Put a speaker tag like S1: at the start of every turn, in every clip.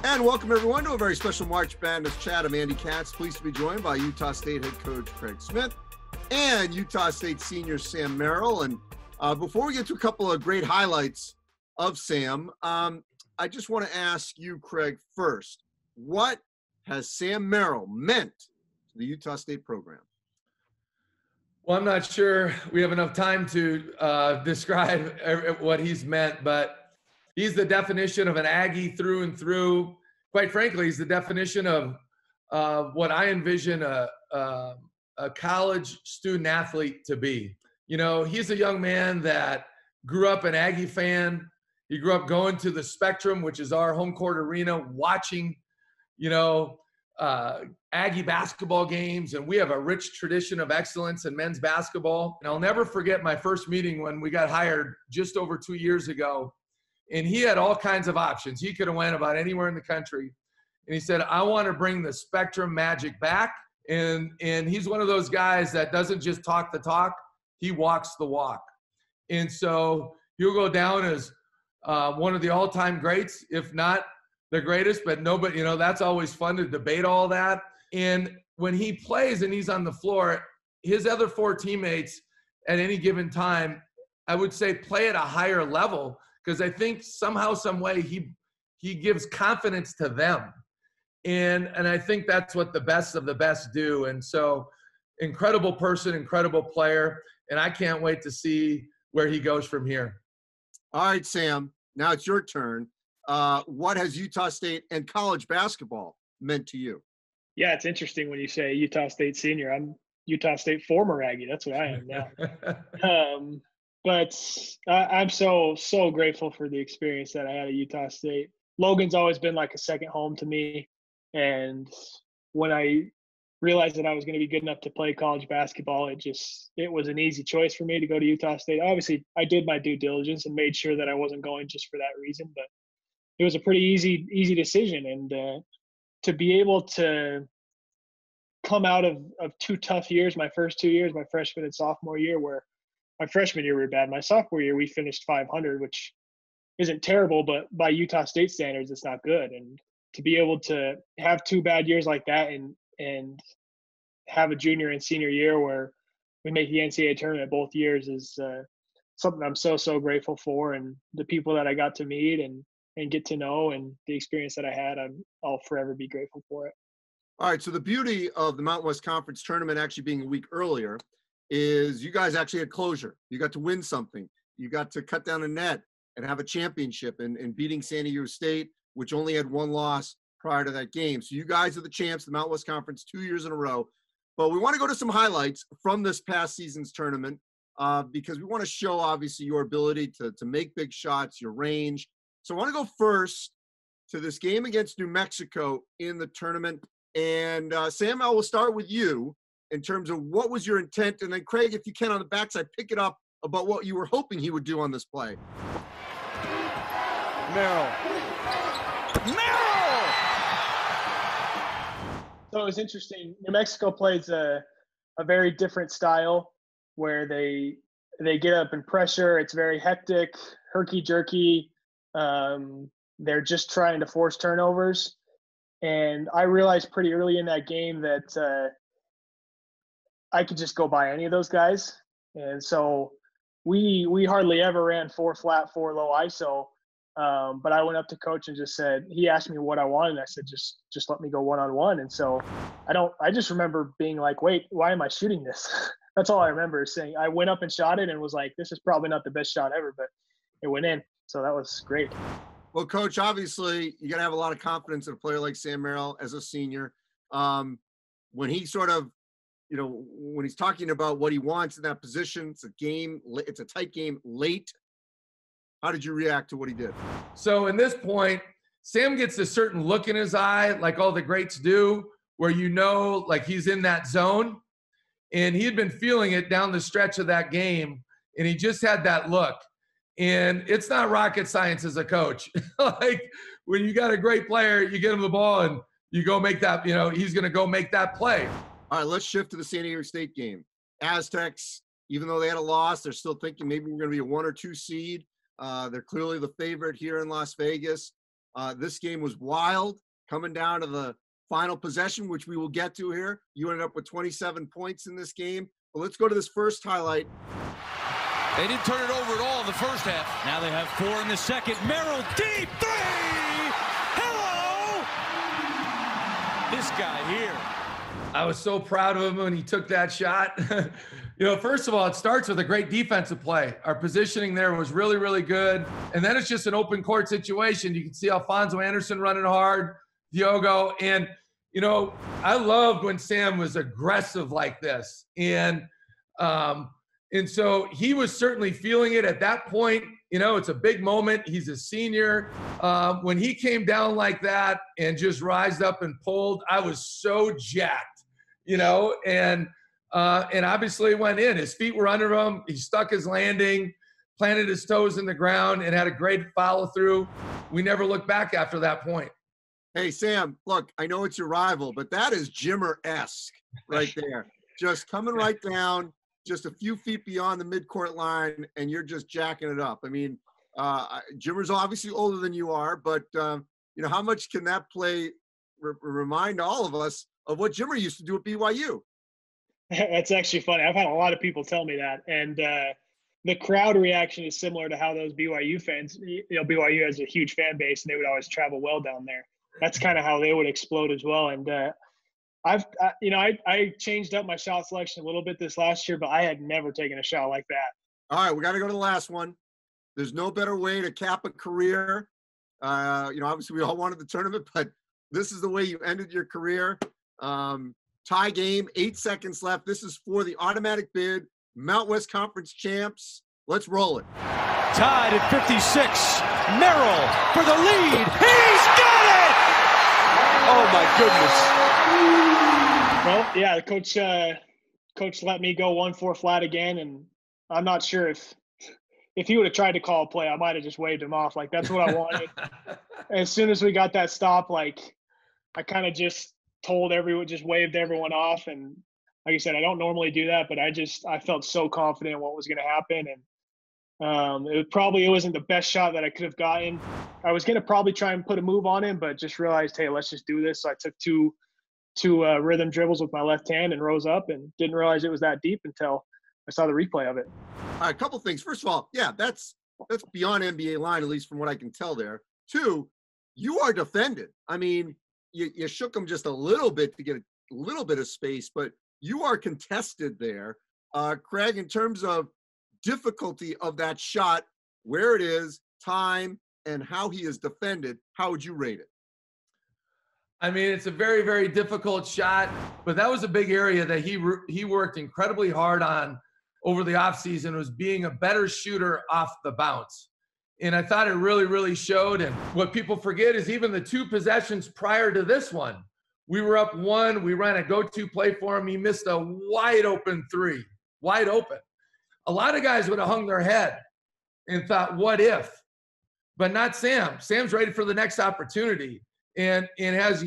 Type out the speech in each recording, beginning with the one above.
S1: And welcome everyone to a very special March Madness chat. I'm Andy Katz, pleased to be joined by Utah State head coach Craig Smith and Utah State senior Sam Merrill. And before we get to a couple of great highlights of Sam, I just want to ask you, Craig, first, what has Sam Merrill meant to the Utah State program?
S2: Well, I'm not sure we have enough time to describe what he's meant, but he's the definition of an Aggie through and through. Quite frankly, he's the definition of what I envision a college student athlete to be. You know, he's a young man that grew up an Aggie fan. He grew up going to the Spectrum, which is our home court arena, watching, Aggie basketball games. And we have a rich tradition of excellence in men's basketball. And I'll never forget my first meeting when we got hired just over 2 years ago. And he had all kinds of options. He could have went about anywhere in the country. And he said, I want to bring the Spectrum magic back. And he's one of those guys that doesn't just talk the talk, he walks the walk. And so he'll go down as one of the all-time greats, if not the greatest, but nobody, that's always fun to debate all that. And when he plays and he's on the floor, his other four teammates at any given time, I would say play at a higher level, because I think somehow, some way he gives confidence to them. And I think that's what the best of the best do. And so incredible person, incredible player. And I can't wait to see where he goes from here.
S1: All right, Sam, now it's your turn. What has Utah State and college basketball meant to you?
S3: Yeah, it's interesting when you say Utah State senior. I'm Utah State former Aggie. That's what I am now. But I'm so grateful for the experience that I had at Utah State. Logan's always been like a second home to me. And when I realized that I was going to be good enough to play college basketball, it was an easy choice for me to go to Utah State. Obviously, I did my due diligence and made sure that I wasn't going just for that reason, but it was a pretty easy decision. And to be able to come out of 2 tough years, my first 2 years, my freshman and sophomore year, where my freshman year we were bad. My sophomore year we finished 500, which isn't terrible, but by Utah State standards, it's not good. And to be able to have 2 bad years like that and have a junior and senior year where we make the NCAA tournament both years is something I'm so grateful for. And the people that I got to meet and get to know and the experience that I had, I'll forever be grateful for it.
S1: All right, so the beauty of the Mountain West Conference tournament actually being a week earlier is you guys actually had closure. You got to win something. You got to cut down a net and have a championship and beating San Diego State, which only had 1 loss prior to that game. So you guys are the champs, the Mountain West Conference, 2 years in a row. But we want to go to some highlights from this past season's tournament because we want to show, obviously, your ability to make big shots, your range. So I want to go first to this game against New Mexico in the tournament. And Sam, I will start with you in terms of what was your intent. And then, Craig, if you can, on the backside, pick it up about what you were hoping he would do on this play.
S4: Merrill.
S3: So it was interesting. New Mexico plays a very different style where they get up and pressure. It's very hectic, herky-jerky. They're just trying to force turnovers. And I realized pretty early in that game that I could just go by any of those guys. And so we hardly ever ran 4 flat, 4 low ISO. But I went up to coach and just said, he asked me what I wanted. And I said, just let me go 1-on-1. And so I just remember being like, wait, why am I shooting this? That's all I remember is saying I went up and shot it and was like, this is probably not the best shot ever, but it went in. So that was great.
S1: Well, Coach, obviously you got to have a lot of confidence in a player like Sam Merrill as a senior. When he sort of, when he's talking about what he wants in that position, it's a tight game late. How did you react to what he did?
S2: So in this point, Sam gets a certain look in his eye, like all the greats do, where like he's in that zone. And he had been feeling it down the stretch of that game, and he just had that look. And it's not rocket science as a coach. Like when you got a great player, you get him the ball and you go make that, he's going to go make that play.
S1: All right, let's shift to the San Diego State game. Aztecs, even though they had a loss, they're still thinking maybe we're going to be a 1 or 2 seed. They're clearly the favorite here in Las Vegas. This game was wild, coming down to the final possession, which we will get to here. You ended up with 27 points in this game. But let's go to this first highlight.
S4: They didn't turn it over at all in the first half. Now they have 4 in the second. Merrill, deep 3! Hello! This guy here.
S2: I was so proud of him when he took that shot. You know, first of all, it starts with a great defensive play. Our positioning there was really, really good. And then it's just an open court situation. You can see Alfonso Anderson running hard, Diogo. And, you know, I loved when Sam was aggressive like this. And so he was certainly feeling it at that point. You know, it's a big moment. He's a senior. When he came down like that and just rised up and pulled, I was so jacked, you know, and obviously went in. His feet were under him. He stuck his landing, planted his toes in the ground, and had a great follow through. We never looked back after that point.
S1: Hey, Sam, look, I know it's your rival, but that is Jimmer-esque right there. Just coming right down, just a few feet beyond the midcourt line, and you're just jacking it up. I mean, Jimmer's obviously older than you are, but, you know, how much can that play remind all of us of what Jimmer used to do at BYU?
S3: That's actually funny. I've had a lot of people tell me that. And the crowd reaction is similar to how those BYU fans, you know, BYU has a huge fan base, and they would always travel well down there. That's kind of how they would explode as well. And I changed up my shot selection a little bit this last year, but I had never taken a shot like that.
S1: All right, we got to go to the last one. There's no better way to cap a career. You know, obviously we all wanted the tournament, but this is the way you ended your career. Tie game, 8 seconds left. This is for the automatic bid, Mount West Conference champs. Let's roll it.
S4: Tied at 56. Merrill for the lead. He's got it! Oh, my goodness.
S3: Well, yeah, the coach let me go 1-4 flat again, and I'm not sure if he would have tried to call a play, I might have just waved him off. Like, that's what I wanted. As soon as we got that stop, like, I kind of just waved everyone off. And like I said, I don't normally do that, but I felt so confident in what was going to happen. And it wasn't the best shot that I could have gotten. I was going to probably try and put a move on him, but just realized, hey, let's just do this. So I took two rhythm dribbles with my left hand and rose up, and didn't realize it was that deep until I saw the replay of it.
S1: All right, a couple things. First of all, yeah, that's beyond NBA line, at least from what I can tell there. 2, you are defended. I mean, you shook him just a little bit to get a little bit of space, but you are contested there. Craig, in terms of difficulty of that shot, where it is, time, and how he is defended, how would you rate it?
S2: I mean, it's a very, very difficult shot, but that was a big area that he worked incredibly hard on over the offseason, was being a better shooter off the bounce. And I thought it really, really showed. And what people forget is even the 2 possessions prior to this one, we were up 1, we ran a go-to play for him. He missed a wide open 3, wide open. A lot of guys would have hung their head and thought, what if? But not Sam. Sam's ready for the next opportunity and has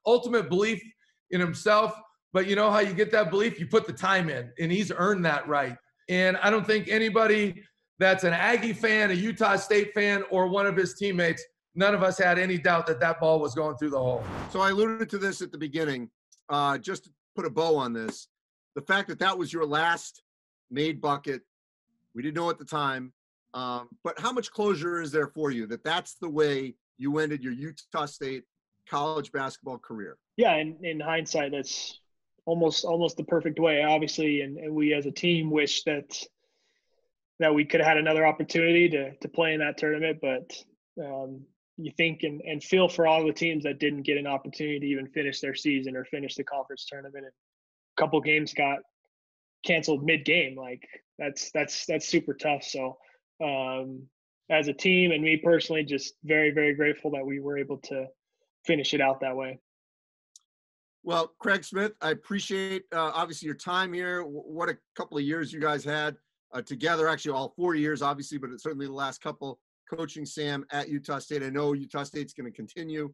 S2: ultimate belief in himself. But you know how you get that belief? You put the time in, and he's earned that right. And I don't think anybody that's an Aggie fan, a Utah State fan, or one of his teammates, none of us had any doubt that ball was going through the hole.
S1: So I alluded to this at the beginning, just to put a bow on this. The fact that was your last made bucket, we didn't know at the time, but how much closure is there for you that that's the way you ended your Utah State college basketball career?
S3: Yeah, in hindsight, that's almost the perfect way, obviously, and we as a team wish that we could have had another opportunity to play in that tournament, but you think and feel for all the teams that didn't get an opportunity to even finish their season or finish the conference tournament. And a couple games got canceled mid-game. Like that's super tough. So as a team and me personally, just very, very grateful that we were able to finish it out that way.
S1: Well, Craig Smith, I appreciate obviously your time here. What a couple of years you guys had together, actually all 4 years, obviously, but it's certainly the last couple coaching Sam at Utah State. I know Utah State's going to continue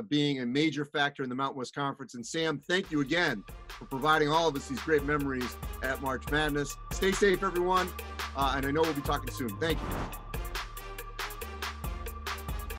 S1: being a major factor in the Mountain West Conference. And Sam, thank you again for providing all of us these great memories at March Madness. Stay safe, everyone. And I know we'll be talking soon. Thank you.